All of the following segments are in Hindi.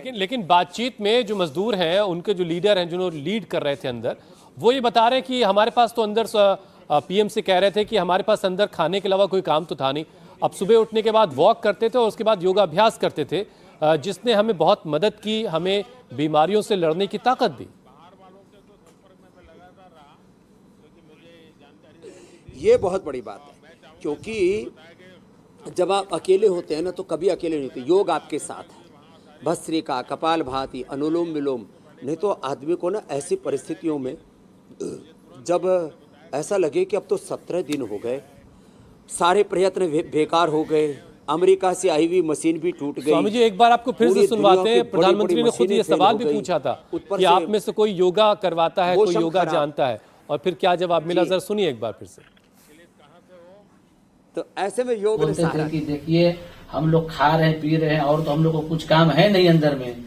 लेकिन बातचीत में जो मजदूर हैं, उनके जो लीडर हैं, जो लीड कर रहे थे अंदर, वो ये बता रहे हैं कि हमारे पास तो अंदर पीएम से कह रहे थे कि हमारे पास अंदर खाने के अलावा कोई काम तो था नहीं। अब सुबह उठने के बाद वॉक करते थे और उसके बाद योगाभ्यास करते थे, जिसने हमें बहुत मदद की, हमें बीमारियों से लड़ने की ताकत दी। ये बहुत बड़ी बात है, क्योंकि जब आप अकेले होते हैं ना, तो कभी अकेले नहीं होते। योग आपके साथ है, भस्त्रिका, कपालभाति, अनुलोम विलोम। नहीं तो आदमी को ना ऐसी परिस्थितियों में, जब ऐसा लगे कि अब तो 17 दिन हो गए, सारे प्रयत्न बेकार हो गए, अमेरिका से आई हुई मशीन भी टूट गई। स्वामी जी, एक बार आपको फिर से सुनवाते हैं। प्रधानमंत्री ने खुद ये सवाल भी पूछा था कि आप में से कोई योगा करवाता है, कोई योगा जानता है, और फिर क्या जवाब मिला, जरा सुनिए एक बार फिर से। तो ऐसे में योग बोलते थे कि देखिए हम लोग खा रहे हैं, पी रहे हैं, और तो हम लोग को कुछ काम है नहीं अंदर में,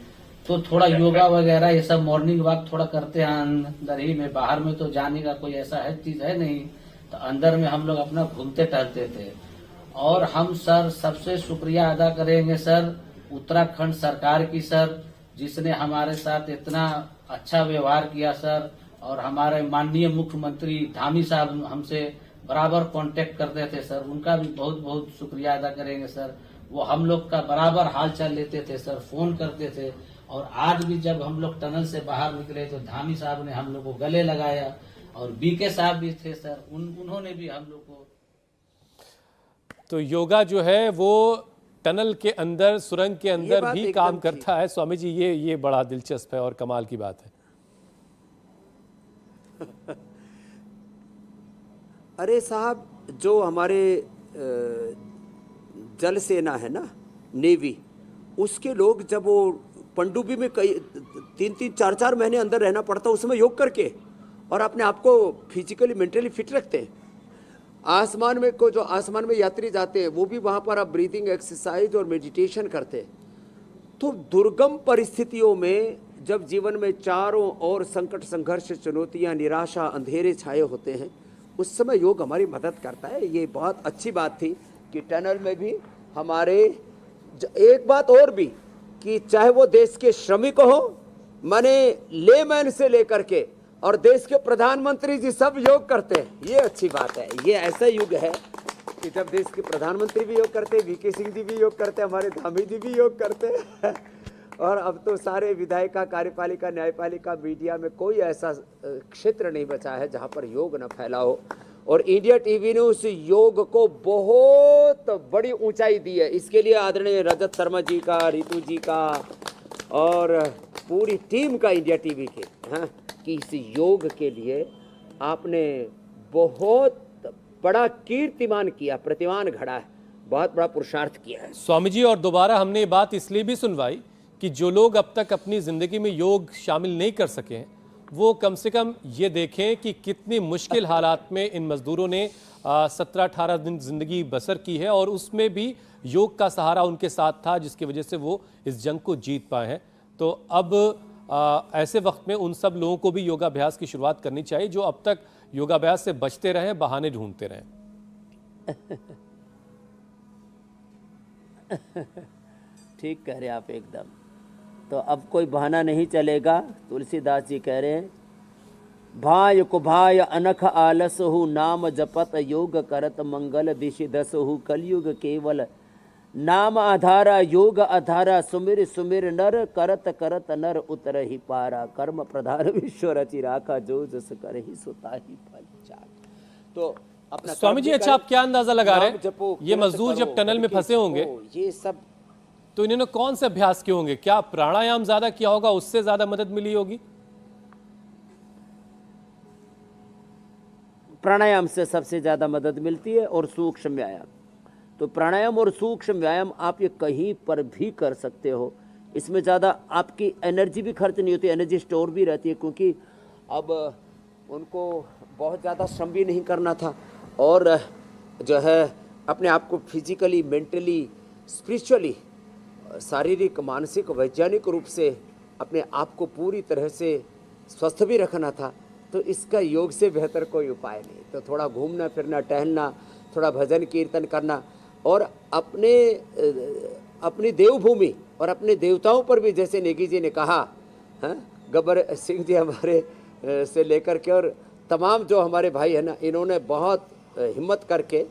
तो थोड़ा योगा वगैरह ये सब मॉर्निंग वॉक थोड़ा करते हैं अंदर ही में, बाहर में तो जाने का कोई ऐसा है चीज है नहीं, तो अंदर में हम लोग अपना घूमते टहलते थे। और हम सर सबसे शुक्रिया अदा करेंगे सर उत्तराखंड सरकार की सर, जिसने हमारे साथ इतना अच्छा व्यवहार किया सर। और हमारे माननीय मुख्यमंत्री धामी साहब हमसे बराबर कांटेक्ट करते थे सर, उनका भी बहुत बहुत शुक्रिया अदा करेंगे सर। वो हम लोग का बराबर हाल चाल लेते थे सर, फोन करते थे। और आज भी जब हम लोग टनल से बाहर निकले तो धामी साहब ने हम लोग को गले लगाया, और बीके साहब भी थे सर, उन्होंने भी हम लोग को। तो योगा जो है वो टनल के अंदर, सुरंग के अंदर भी काम करता है। स्वामी जी, ये बड़ा दिलचस्प है और कमाल की बात है। अरे साहब, जो हमारे जल सेना है ना, नेवी, उसके लोग जब वो पनडुब्बी में कई 3-3, 4-4 महीने अंदर रहना पड़ता है, उसमें योग करके और अपने आप को फिजिकली मेंटली फिट रखते हैं। आसमान में जो आसमान में यात्री जाते हैं, वो भी वहाँ पर आप ब्रीदिंग एक्सरसाइज और मेडिटेशन करते हैं। तो दुर्गम परिस्थितियों में जब जीवन में चारों ओर संकट, संघर्ष, चुनौतियाँ, निराशा, अंधेरे छाए होते हैं, उस समय योग हमारी मदद करता है। ये बहुत अच्छी बात थी कि टनल में भी हमारे, एक बात और भी कि चाहे वो देश के श्रमिक हो, माने लेमैन से लेकर के, और देश के प्रधानमंत्री जी सब योग करते हैं। ये अच्छी बात है। ये ऐसा युग है कि जब देश के प्रधानमंत्री भी योग करते हैं, वीके सिंह जी भी योग करते हैं, हमारे धामी जी भी योग करते हैं और अब तो सारे विधायिका, कार्यपालिका, न्यायपालिका, मीडिया में कोई ऐसा क्षेत्र नहीं बचा है जहां पर योग न फैला हो। और इंडिया टीवी ने उस योग को बहुत बड़ी ऊंचाई दी है। इसके लिए आदरणीय रजत शर्मा जी का, रितु जी का और पूरी टीम का इंडिया टीवी के, हाँ, कि इस योग के लिए आपने बहुत बड़ा कीर्तिमान किया, प्रतिमान घड़ा है, बहुत बड़ा पुरुषार्थ किया है स्वामी जी। और दोबारा हमने ये बात इसलिए भी सुनवाई कि जो लोग अब तक अपनी ज़िंदगी में योग शामिल नहीं कर सके हैं, वो कम से कम ये देखें कि कितनी मुश्किल हालात में इन मज़दूरों ने 17-18 दिन ज़िंदगी बसर की है, और उसमें भी योग का सहारा उनके साथ था, जिसकी वजह से वो इस जंग को जीत पाए हैं। तो अब ऐसे वक्त में उन सब लोगों को भी योगाभ्यास की शुरुआत करनी चाहिए जो अब तक योगाभ्यास से बचते रहे, बहाने ढूंढते रहे। ठीक कह रहे आप एकदम। तो अब कोई बहाना नहीं चलेगा। तुलसीदास जी कह रहे हैं, भाय कुभाय अनख आलसहु, नाम जपत योग करत मंगल दिशि दसहु। कलयुग केवल नाम आधारा, योग आधारा, सुमिर सुमिर नर, करत करत नर उतर ही पारा। कर्म प्रधान विश्व रचि राखा, जो जस करहि सो ताहि फल चाखा। तो अपना स्वामी जी, अच्छा, आप क्या अंदाजा लगा रहे हैं, ये मजदूर जब टनल में फंसे होंगे, ये सब तो इन्होंने कौन से अभ्यास किए होंगे? क्या प्राणायाम ज्यादा किया होगा, उससे ज्यादा मदद मिली होगी? प्राणायाम से सबसे ज़्यादा मदद मिलती है, और सूक्ष्म व्यायाम। तो प्राणायाम और सूक्ष्म व्यायाम आप ये कहीं पर भी कर सकते हो। इसमें ज़्यादा आपकी एनर्जी भी खर्च नहीं होती, एनर्जी स्टोर भी रहती है, क्योंकि अब उनको बहुत ज़्यादा श्रम भी नहीं करना था, और जो है अपने आप को फिजिकली, मेंटली, स्पिरिचुअली, शारीरिक, मानसिक, वैज्ञानिक रूप से अपने आप को पूरी तरह से स्वस्थ भी रखना था। तो इसका योग से बेहतर कोई उपाय नहीं। तो थोड़ा घूमना फिरना, टहलना, थोड़ा भजन कीर्तन करना, और अपनी देवभूमि और अपने देवताओं पर भी, जैसे नेगी जी ने कहा, गब्बर सिंह जी हमारे से लेकर के और तमाम जो हमारे भाई है ना, इन्होंने बहुत हिम्मत करके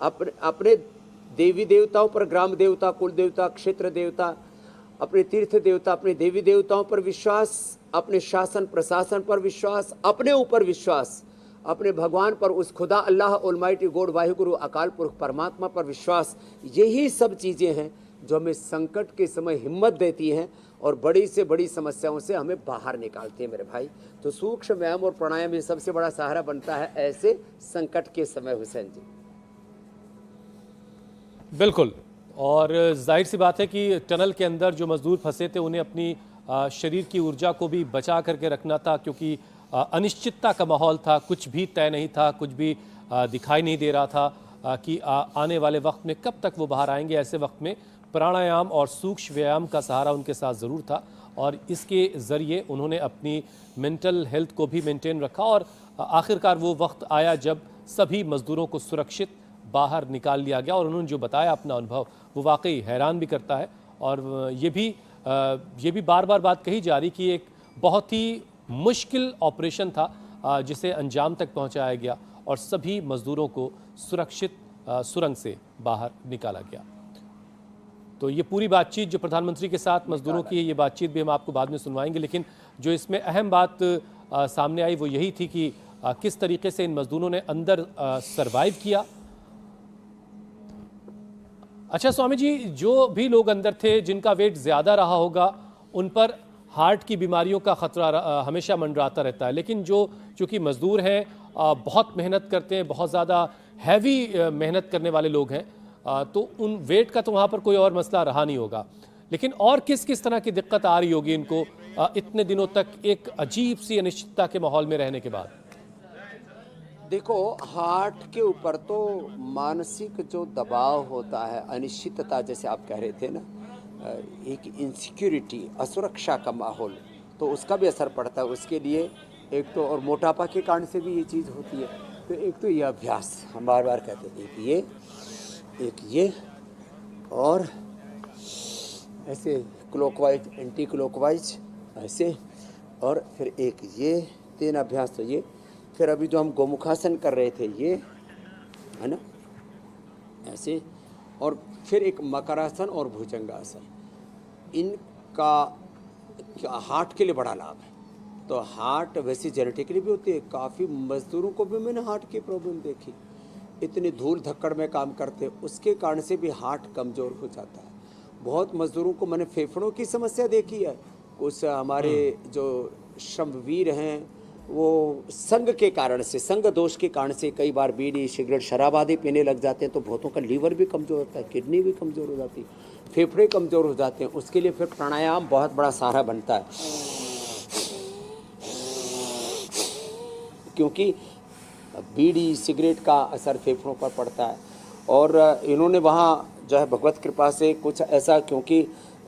अपने देवी देवताओं पर, ग्राम देवता, कुल देवता, क्षेत्र देवता, अपने तीर्थ देवता, अपने देवी देवताओं पर विश्वास, अपने शासन प्रशासन पर विश्वास, अपने ऊपर विश्वास, अपने भगवान पर, उस खुदा अल्लाह ऑलमाइटी गॉड वाहिगुरु अकाल पुरख परमात्मा पर विश्वास, यही सब चीज़ें हैं जो हमें संकट के समय हिम्मत देती हैं और बड़ी से बड़ी समस्याओं से हमें बाहर निकालती है मेरे भाई। तो सूक्ष्म व्यायाम और प्राणायाम ये सबसे बड़ा सहारा बनता है ऐसे संकट के समय। हुसैन जी बिल्कुल, और जाहिर सी बात है कि टनल के अंदर जो मजदूर फंसे थे उन्हें अपनी शरीर की ऊर्जा को भी बचा करके रखना था, क्योंकि अनिश्चितता का माहौल था, कुछ भी तय नहीं था, कुछ भी दिखाई नहीं दे रहा था कि आने वाले वक्त में कब तक वो बाहर आएंगे। ऐसे वक्त में प्राणायाम और सूक्ष्म व्यायाम का सहारा उनके साथ ज़रूर था और इसके ज़रिए उन्होंने अपनी मेंटल हेल्थ को भी मेंटेन रखा और आखिरकार वो वक्त आया जब सभी मज़दूरों को सुरक्षित बाहर निकाल लिया गया। और उन्होंने जो बताया अपना अनुभव, वो वाकई हैरान भी करता है। और ये भी बार बार बात कही जा रही कि एक बहुत ही मुश्किल ऑपरेशन था जिसे अंजाम तक पहुंचाया गया और सभी मज़दूरों को सुरक्षित सुरंग से बाहर निकाला गया। तो ये पूरी बातचीत जो प्रधानमंत्री के साथ मजदूरों की है, ये बातचीत भी हम आपको बाद में सुनवाएंगे, लेकिन जो इसमें अहम बात सामने आई वो यही थी कि किस तरीके से इन मजदूरों ने अंदर सरवाइव किया। अच्छा स्वामी जी, जो भी लोग अंदर थे जिनका वेट ज़्यादा रहा होगा उन पर हार्ट की बीमारियों का खतरा हमेशा मंडराता रहता है, लेकिन जो चूँकि मजदूर हैं, बहुत मेहनत करते हैं, बहुत ज़्यादा हैवी मेहनत करने वाले लोग हैं, तो उन वेट का तो वहाँ पर कोई और मसला रहा नहीं होगा। लेकिन और किस किस तरह की दिक्कत आ रही होगी इनको इतने दिनों तक एक अजीब सी अनिश्चितता के माहौल में रहने के बाद? देखो, हार्ट के ऊपर तो मानसिक जो दबाव होता है, अनिश्चितता जैसे आप कह रहे थे ना, एक इनसिक्योरिटी, असुरक्षा का माहौल, तो उसका भी असर पड़ता है उसके लिए। एक तो और मोटापा के कारण से भी ये चीज़ होती है। तो एक तो ये अभ्यास हम बार बार कहते हैं, एक ये और ऐसे क्लॉकवाइज, एंटी क्लॉकवाइज ऐसे, और फिर एक ये 3 अभ्यास। तो ये फिर अभी जो हम गोमुखासन कर रहे थे ये है ना, ऐसे, और फिर एक मकरासन और भुजंगासन। इनका हार्ट के लिए बड़ा लाभ है। तो हार्ट वैसे जेनेटिकली भी होती है, काफ़ी मज़दूरों को भी मैंने हार्ट की प्रॉब्लम देखी, इतनी धूल धक्कड़ में काम करते, उसके कारण से भी हार्ट कमज़ोर हो जाता है। बहुत मज़दूरों को मैंने फेफड़ों की समस्या देखी है। कुछ हमारे जो श्रमवीर हैं वो संग के कारण से, संग दोष के कारण से कई बार बीड़ी, सिगरेट, शराब आदि पीने लग जाते हैं, तो बहुतों का लीवर भी कमज़ोर होता है, किडनी भी कमज़ोर हो जाती है, फेफड़े कमज़ोर हो जाते हैं। उसके लिए फिर प्राणायाम बहुत बड़ा सहारा बनता है, क्योंकि बीड़ी सिगरेट का असर फेफड़ों पर पड़ता है। और इन्होंने वहाँ जो है भगवत कृपा से कुछ ऐसा, क्योंकि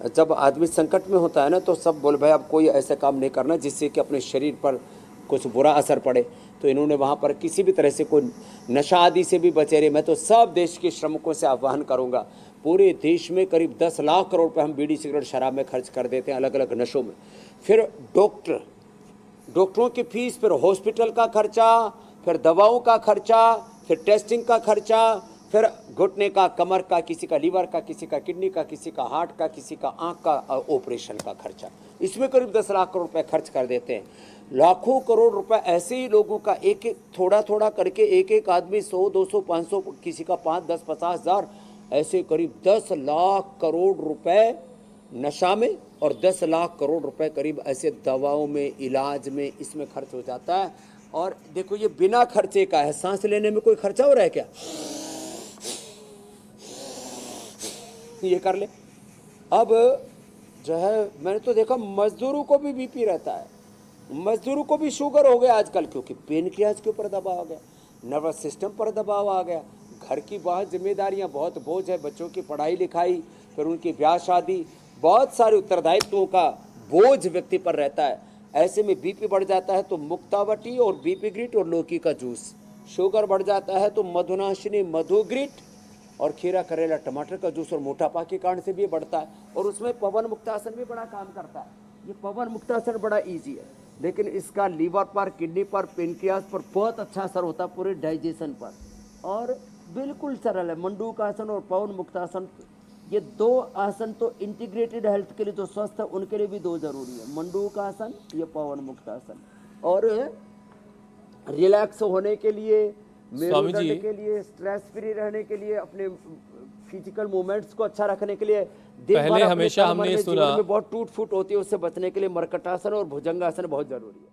जब आदमी संकट में होता है ना, तो सब बोले भाई अब कोई ऐसा काम नहीं करना जिससे कि अपने शरीर पर कुछ बुरा असर पड़े। तो इन्होंने वहाँ पर किसी भी तरह से कोई नशा आदि से भी बचे रहे। मैं तो सब देश के श्रमिकों से आह्वान करूँगा, पूरे देश में करीब 10 लाख करोड़ रुपये हम बीड़ी सिगरेट शराब में खर्च कर देते हैं, अलग अलग नशों में। फिर डॉक्टरों की फीस, फिर हॉस्पिटल का खर्चा, फिर दवाओं का खर्चा, फिर टेस्टिंग का खर्चा, फिर घुटने का, कमर का, किसी का लीवर का, किसी का किडनी का, किसी का हार्ट का, किसी का आँख का ऑपरेशन का खर्चा। इसमें करीब 10 लाख करोड़ रुपए खर्च कर देते हैं। लाखों करोड़ रुपए ऐसे ही लोगों का एक एक थोड़ा थोड़ा करके एक आदमी 100, 200, 500, किसी का 5, 10, 50 हज़ार, ऐसे करीब 10 लाख करोड़ रुपए नशा में और 10 लाख करोड़ रुपए करीब ऐसे दवाओं में, इलाज में, इसमें खर्च हो जाता है। और देखो ये बिना खर्चे का है। सांस लेने में कोई खर्चा हो रहा है क्या? ये कर ले। अब जो है मैंने तो देखा मजदूरों को भी बीपी रहता है, मजदूरों को भी शुगर हो गया आजकल, क्योंकि पेनक्रियाज के ऊपर दबाव आ गया, नर्वस सिस्टम पर दबाव आ गया, घर की बहुत जिम्मेदारियां, बहुत बोझ है, बच्चों की पढ़ाई लिखाई, फिर उनकी ब्याह शादी, बहुत सारे उत्तरदायित्वों का बोझ व्यक्ति पर रहता है। ऐसे में बीपी बढ़ जाता है तो मुक्तावटी और बीपी ग्रिट और लौकी का जूस, शुगर बढ़ जाता है तो मधुनाशिनी, मधुग्रिट और खीरा, करेला, टमाटर का जूस और मोटापा के कारण से भी ये बढ़ता है। और उसमें पवन मुक्तासन भी बड़ा काम करता है। ये पवन मुक्तासन बड़ा इजी है, लेकिन इसका लीवर पर, किडनी पर, पेनक्रियास पर बहुत अच्छा असर होता है, पूरे डाइजेशन पर, और बिल्कुल सरल है। मंडूकासन और पवन मुक्तासन, ये दो आसन तो इंटीग्रेटेड हेल्थ के लिए जो स्वस्थ है उनके लिए भी दो जरूरी है, मंडूकासन, ये पवन मुक्तासन। और रिलैक्स होने के लिए, स्वामी जी, मेरुदंड के लिए, स्ट्रेस फ्री रहने के लिए, अपने फिजिकल मूवमेंट्स को अच्छा रखने के लिए, दिन भर पहले अपने हमेशा कर्म हमने में सुना जीवन में बहुत टूट फूट होती है, उससे बचने के लिए मरकटासन और भुजंगासन बहुत जरूरी है।